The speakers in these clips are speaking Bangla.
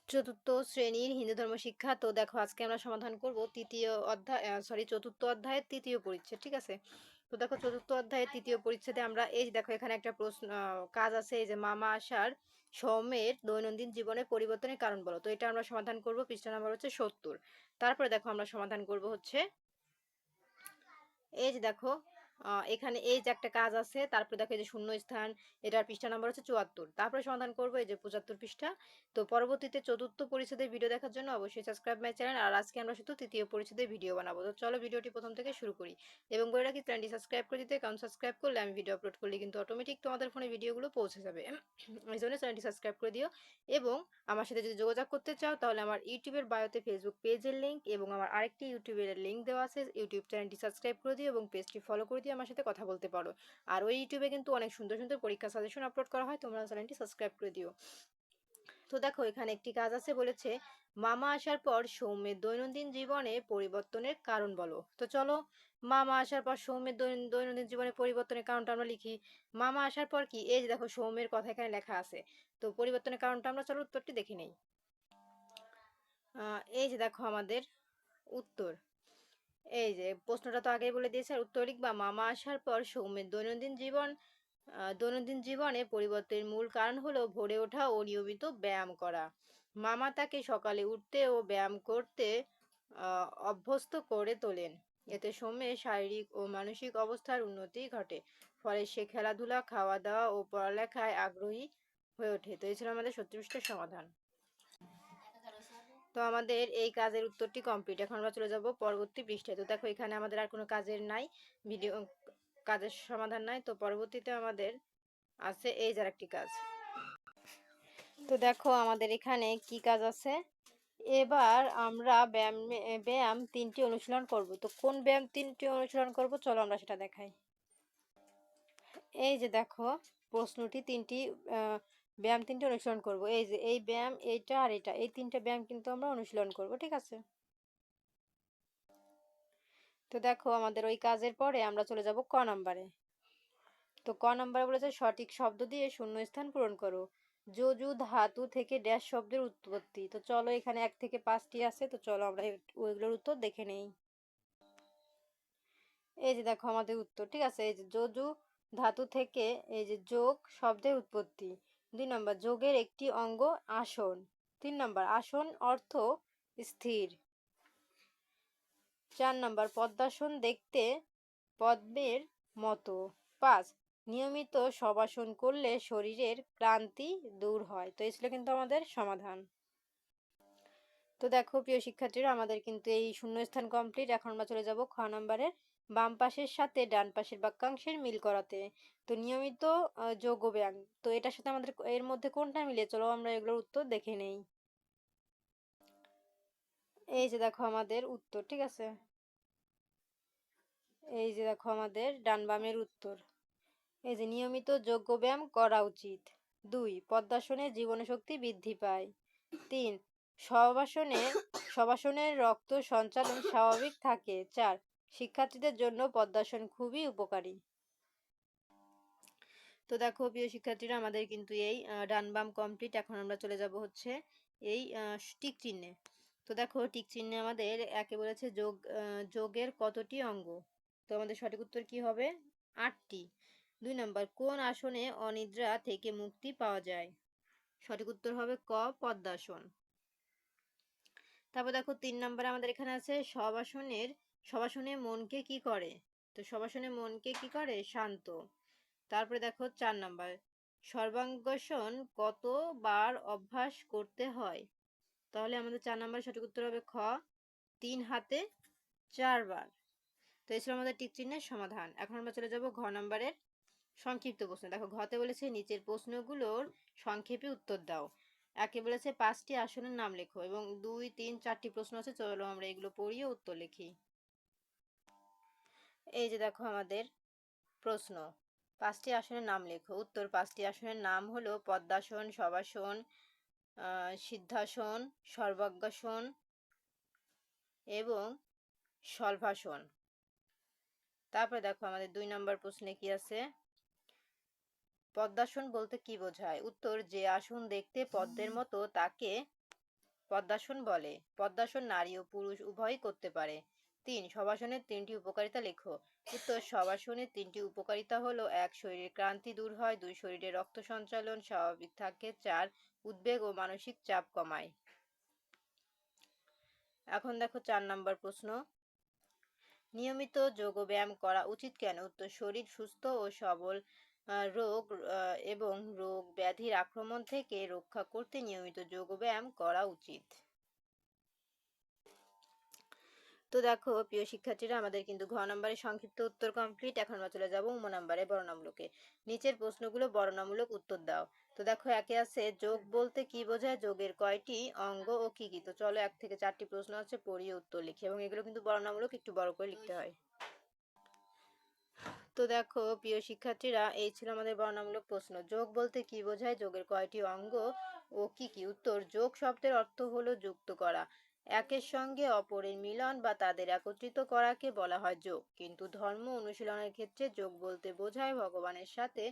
চতুর্থ শ্রেণীর হিন্দু ধর্ম শিক্ষা। তো দেখো আজকে আমরা সমাধান করব চতুর্থ অধ্যায়ের তৃতীয় পরিচ্ছেদ। ঠিক আছে, তো দেখো চতুর্থ অধ্যায়ের তৃতীয় পরিচ্ছেদে আমরা এই যে দেখো এখানে একটা প্রশ্ন কাজ আছে, এই যে মামা আসার সৌম্যের দৈনন্দিন জীবনে পরিবর্তনের কারণ বলো। তো এটা আমরা সমাধান করব, পৃষ্ঠা নাম্বার হচ্ছে 70। তারপরে দেখো আমরা সমাধান করব হচ্ছে এই যে দেখো এখানে এই যে একটা কাজ আছে, তারপরে দেখো এই যে শূন্য স্থান, এটার পৃষ্ঠা নাম্বার হচ্ছে 74। তারপরে সমাধান করবো এই যে 75 পৃষ্ঠা। তো পরবর্তীতে চতুর্থ পরিচ্ছেদের ভিডিও দেখার জন্য অবশ্যই সাবস্ক্রাইব মাই চ্যানেল। আর আজকে আমরা শুধু তৃতীয় পরিচ্ছেদের ভিডিও বানাবো। তো চলো ভিডিওটি প্রথম থেকে শুরু করি এবং বলে রাখি চ্যানেলটি সাবস্ক্রাইব করে দিতে, কারণ সাবস্ক্রাইব করলে আমি ভিডিও আপলোড করলে কিন্তু অটোমেটিক তোমাদের ফোনে ভিডিওগুলো পৌঁছে যাবে। এই জন্য চ্যানেলটি সাবস্ক্রাইব করে দিও। এবং আমার সাথে যদি যোগাযোগ করতে চাও তাহলে আমার ইউটিউবের বায়োতে ফেসবুক পেজের লিঙ্ক এবং আমার আরেকটি ইউটিউবের লিঙ্ক দেওয়া আছে। ইউটিউব চ্যানেলটি সাবস্ক্রাইব করে দিও এবং পেজটি ফলো করে দিয়ে আমার সাথে কথা বলতে পারো। আর ওই ইউটিউবে কিন্তু অনেক সুন্দর সুন্দর পরীক্ষা সাজেশন আপলোড করা হয়, তোমরা চ্যানেলটি সাবস্ক্রাইব করে দিও। তো দেখো এখানে একটি কাজ আছে, বলেছে মামা আসার পর সৌম্যের দৈনন্দিন জীবনে পরিবর্তনের কারণ বলো। তো চলো মামা আসার পর সৌম্যের দৈনন্দিন জীবনে পরিবর্তনের কারণটা আমরা লিখি। মামা আসার পর কি, এই যে দেখো সৌম্যের কথা এখানে লেখা আছে। তো পরিবর্তনের কারণটা আমরা চলো উত্তরটি দেখে নেই। এই যে দেখো আমাদের উত্তর, এই যে প্রশ্নটা তো আগেই বলে দিয়েছে, আর উত্তর লিখবা মামা আসার পর সৌম্যের দৈনন্দিন জীবনে পরিবর্তনের মূল কারণ হলো ভোরে ওঠা ও নিয়মিত ব্যায়াম করা। মামা তাকে সকালে উঠতে ও ব্যায়াম করতে অভ্যস্ত করে তোলেন। এতে সৌম্যের শারীরিক ও মানসিক অবস্থার উন্নতি ঘটে। ফলে সে খেলাধুলা, খাওয়া দাওয়া ও পড়ালেখায় আগ্রহী হয়ে ওঠে। তো এই ছিল আমাদের 70 পৃষ্ঠার সমাধান। তো আমাদের এই কাজের উত্তরটি কমপ্লিট। এখন আমরা চলে যাব পরবর্তী পৃষ্ঠায়। তো দেখো এখানে আমাদের আর কোনো কাজের নাই, ভিডিও কাজের সমাধান নাই। তো পরবর্তীতে আমাদের আছে এই যার একটি কাজ। তো দেখো আমাদের এখানে কি কাজ আছে, এবার আমরা ব্যায়াম 3টি অনুশীলন করব। তো কোন ব্যায়াম 3টি অনুশীলন করব, চলো আমরা সেটা দেখাই। এই যে দেখো প্রশ্নটি 3টি ব্যায়াম 3টি অনুশীলন করব। এই যে এই ব্যায়াম, এইটা আর এটা, এই 3টে ব্যায়াম কিন্তু আমরা অনুশীলন করব। ঠিক আছে, তো দেখো আমাদের ওই কাজের পরে আমরা চলে যাব ক নম্বরে। তো ক নম্বরে বলেছে সঠিক শব্দ দিয়ে শূন্যস্থান পূরণ করো। যজু ধাতু থেকে ড্যাশ শব্দের উৎপত্তি। তো চলো এখানে 1 থেকে 5টি আছে, তো চলো আমরা ওইগুলোর উত্তর দেখে নেই। এই যে দেখো আমাদের উত্তর। ঠিক আছে, এই যে যজু ধাতু থেকে এই যে যোগ শব্দের উৎপত্তি। 2 নম্বর যোগের একটি অঙ্গ আসন। 3 নম্বর আসন অর্থ স্থির। 4 নম্বর পদ্মাসন দেখতে পদ্মের মতো। 5 নিয়মিত শবাসন করলে শরীরের ক্লান্তি দূর হয়। তো এই ছিল কিন্তু আমাদের সমাধান। তো দেখো প্রিয় শিক্ষার্থীরা, আমাদের কিন্তু এই শূন্যস্থান কমপ্লিট। এখন আমরা চলে যাব খ নম্বরের বাম পাশের সাথে ডান পাশের বাক্যাংশের মিল করাতে। তো নিয়মিত যোগ ব্যায়াম, তো এটার সাথে আমাদের এর মধ্যে কোনটা মিলে, চলো আমরা এগুলোর উত্তর দেখে নেই। এই যে দেখো আমাদের উত্তর। ঠিক আছে, এই যে দেখো আমাদের ডান বামের উত্তর। এই যে নিয়মিত যোগব্যায়াম করা উচিত। 2 পদ্মাসনে জীবনীশক্তি বৃদ্ধি পায়। 3 শবাসনে শবাসনের রক্ত সঞ্চালন স্বাভাবিক থাকে। 4 শিক্ষার্থীদের জন্য পদ্মাসন খুবই উপকারী। তো দেখো প্রিয় শিক্ষার্থীরা, আমাদের কিন্তু এই ডান বাম কমপ্লিট। এখন আমরা চলে যাব হচ্ছে এই টিক চিহ্নে। তো দেখো টিক চিহ্নে আমাদের একে বলেছে যোগের কতটি অঙ্গ। তো আমাদের সঠিক উত্তর কি হবে, 8টি। 2 নম্বর কোন আসনে অনিদ্রা থেকে মুক্তি পাওয়া যায়। সঠিক উত্তর হবে ক পদ্মাসন। তারপর দেখো 3 নম্বরে আমাদের এখানে আছে শবাসনে মনকে কি করে। তো শবাসনে মনকে কি করে, শান্ত। তারপরে দেখো 4 নাম্বার সর্বাঙ্গাসন কতবার অভ্যাস করতে হয়। তাহলে আমাদের 4 নাম্বার সঠিক উত্তর হবে খ 3 হাতে 4 বার। তো এই ছিল আমাদের টিক চিহ্নের সমাধান। এখন আমরা চলে যাব ঘ নাম্বারের সংক্ষিপ্ত প্রশ্ন। দেখো ঘতে বলেছে নিচের প্রশ্নগুলোর সংক্ষেপে উত্তর দাও। একে বলেছে 5টি আসনের নাম লেখো এবং 2, 3, 4টি প্রশ্ন আছে, চলো আমরা এগুলো পড়িয়ে উত্তর লিখি। এই যে দেখো আমাদের প্রশ্ন, 5টি আসনের নাম লেখো। উত্তর, 5টি আসনের নাম হলো পদ্মাসন, শবাসন, সিদ্ধাসন, সর্বাঙ্গাসন এবং শলভাসন। তারপরে দেখো আমাদের 2 নম্বর প্রশ্নে কি আছে, পদ্মাসন বলতে কি বোঝায়। উত্তর, যে আসন দেখতে পদ্মের মতো তাকে পদ্মাসন বলে? পদ্মাসন নারী ও পুরুষ উভয়ই করতে পারে। ৩. শবাসনের ৩টি উপকারিতা লেখো। উত্তর: শবাসনের ৩টি উপকারিতা হলো: ১. শরীরের ক্লান্তি দূর হয়। ২. শরীরে রক্ত সঞ্চালন স্বাভাবিক থাকে। ৪. উদ্বেগ ও মানসিক চাপ কমায়। এখন দেখো ৪ নম্বর প্রশ্ন। নিয়মিত যোগ ও ব্যায়াম করা উচিত কেন? উত্তর: শরীর সুস্থ ও সবল, রোগ এবং রোগ ব্যাধির আক্রমণ থেকে রক্ষা করতে নিয়মিত যোগ ও ব্যায়াম করা উচিত। তো দেখো প্রিয় শিক্ষার্থীরা, আমাদের কিন্তু ঘ নম্বরের সংক্ষিপ্ত উত্তর কমপ্লিট। এখন আমরা চলে যাব ম নম্বরে বর্ণনামূলকে। নিচের প্রশ্নগুলো বর্ণনামূলক উত্তর দাও। তো দেখো একে আছে যোগ বলতে কি বোঝায়, যোগের কয়টি অঙ্গ ও কি কি। তো চলো ১ থেকে 4টি প্রশ্ন আছে, পড়িয়ে উত্তর লিখি, এবং এগুলো কিন্তু বর্ণনামূলক, একটু বড় করে লিখতে হয়। তো দেখো প্রিয় শিক্ষার্থীরা, এই ছিল আমাদের বর্ণনামূলক প্রশ্ন। যোগ বলতে কি বোঝায়, যোগের কয়টি অঙ্গ ও কি কি। উত্তর: যোগ শব্দের অর্থ হলো যুক্ত করা, একের সঙ্গে অপরের মিলন বা তাদের একত্রিত করাকে বলা হয় যোগ। কিন্তু ধর্ম অনুশীলনের ক্ষেত্রে যোগ বলতে বোঝায় ভগবানের সাথে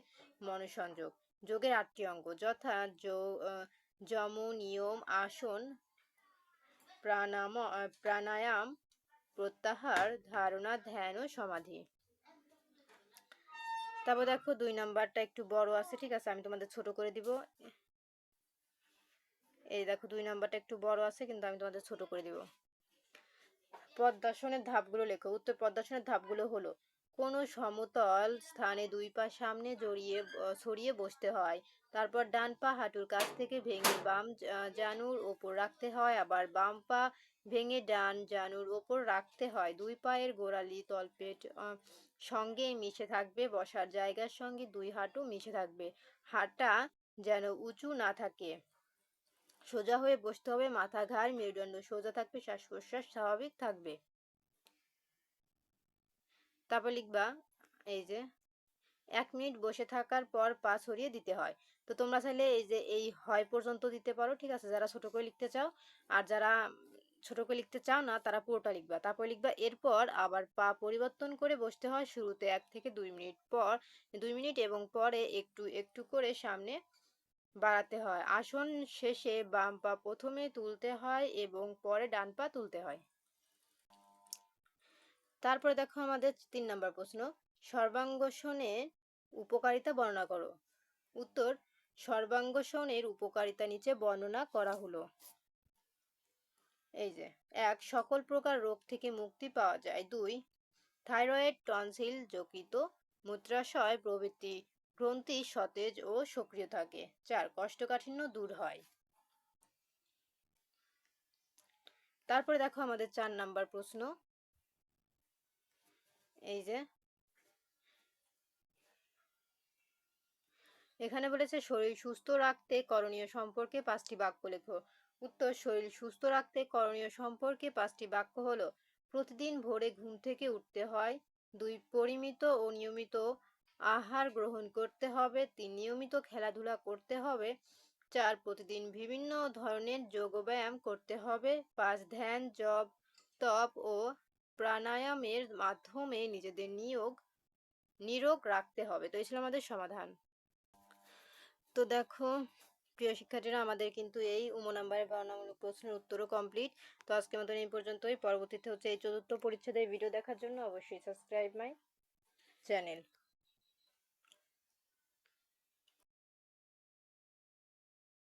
মনঃসংযোগ। যোগের 8টি অঙ্গ যথা যম, নিয়ম, আসন, প্রাণায়াম, প্রত্যাহার, ধারণা, ধ্যান ও সমাধি। তারপর দেখো 2 নাম্বারটা একটু বড় আছে, ঠিক আছে, আমি তোমাদের ছোট করে দিব। এই দেখো 2 নাম্বারটা একটু বড় আছে, কিন্তু আমি তোমাদের ছোট করে দিব। পদ্মাসনের ধাপগুলো লেখো। উত্তর: পদ্মাসনের ধাপগুলো হলো: কোনো সমতল স্থানে 2 পা সামনে ছড়িয়ে বসতে হয়। তারপর ডান পা হাঁটুর কাছ থেকে ভেঙে বাম জানুর ওপর রাখতে হয়। আবার বাম পা ভেঙে ডান জানুর ওপর রাখতে হয়। 2 পায়ের গোড়ালি তলপেট সঙ্গে মিশে থাকবে। বসার জায়গার সঙ্গে 2 হাঁটু মিশে থাকবে। হাঁটা যেন উঁচু না থাকে। সোজা হয়ে বসতে হবে। মাথা, ঘাড়, মেরুদণ্ড সোজা থাকবে। শ্বাস প্রশ্বাস স্বাভাবিক থাকবে। তারপর লিখবা এই যে 1 মিনিট বসে থাকার পর পা ছড়িয়ে দিতে হয়। তো তোমরা চাইলে এই যে এই হয় পর্যন্ত দিতে পারো, ঠিক আছে, যারা ছোট করে লিখতে চাও। আর যারা ছোট করে লিখতে চাও না, তারা পুরোটা লিখবা। তারপর লিখবা এরপর আবার পা পরিবর্তন করে বসতে হয়। শুরুতে 1 থেকে 2 মিনিট, পর 2 মিনিট এবং পরে একটু একটু করে সামনে বাড়াতে হয়। আসন শেষে বাম পা প্রথমে তুলতে হয় এবং পরে ডান পা তুলতে হয়। তারপরে দেখো আমাদের 3 নম্বর প্রশ্ন। সর্বাঙ্গসনের উপকারিতা বর্ণনা করো। উত্তর: সর্বাঙ্গসনের উপকারিতা নিচে বর্ণনা করা হলো। এই যে 1. সকল প্রকার রোগ থেকে মুক্তি পাওয়া যায়। 2. থাইরয়েড, টনসিল, যকৃত, মূত্রাশয় প্রভৃতি গ্রন্থি সতেজ ও সক্রিয় থাকে। 4. কোষ্ঠকাঠিন্য দূর হয়। তারপরে দেখো আমাদের 4 নাম্বার প্রশ্ন। এই যে এখানে বলেছে শরীর সুস্থ রাখতে করণীয় সম্পর্কে 5টি বাক্য লেখো। উত্তর: শরীর সুস্থ রাখতে করণীয় সম্পর্কে 5টি বাক্য হলো: প্রতিদিন ভোরে ঘুম থেকে উঠতে হয়। 2. পরিমিত ও নিয়মিত আহার গ্রহণ করতে হবে। 3. নিয়মিত খেলাধুলা করতে হবে। 4. প্রতিদিন বিভিন্ন ধরনের যোগ ব্যায়াম করতে হবে। 5. ধ্যান, জপ, তপ ও প্রাণায়ামের মাধ্যমে নিজেদের নিরোগ রাখতে হবে। তো এই ছিল আমাদের সমাধান। তো দেখো প্রিয় শিক্ষার্থীরা, আমাদের কিন্তু এই নাম্বারের বর্ণনামূলক প্রশ্নের উত্তরও কমপ্লিট। তো আজকের মতন এই পর্যন্তই। পরবর্তীতে হচ্ছে এই 4র্থ পরিচ্ছেদের ভিডিও দেখার জন্য অবশ্যই সাবস্ক্রাইব মাই চ্যানেল।